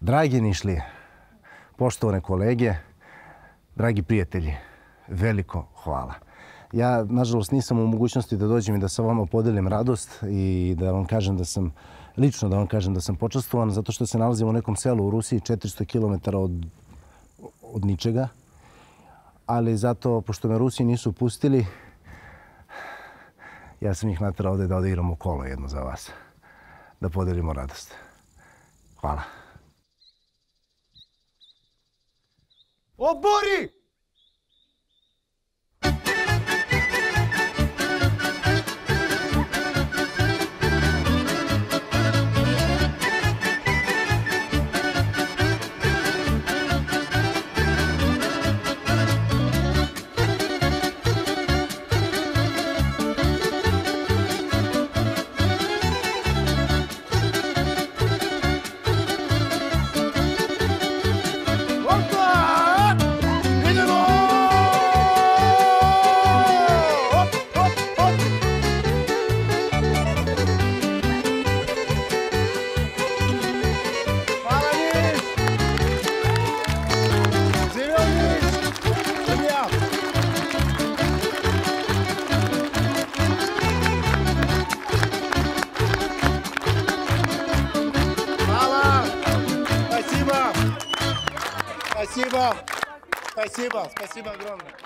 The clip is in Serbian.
Dragi Nišlije, poštovane kolege, dragi prijatelji, veliko hvala. Ja, nažalost, nisam u mogućnosti da dođem i da sa vama podelim radost i da vam kažem da sam, lično da vam kažem da sam počastvovan, zato što se nalazim u nekom selu u Rusiji, 400 km od ničega. Ali zato, pošto me Rusi nisu pustili, ja sam ih naterao ovde da odigramo kolo jedno za vas. Da podelimo radost. Hvala. Obori! Спасибо. Спасибо огромное.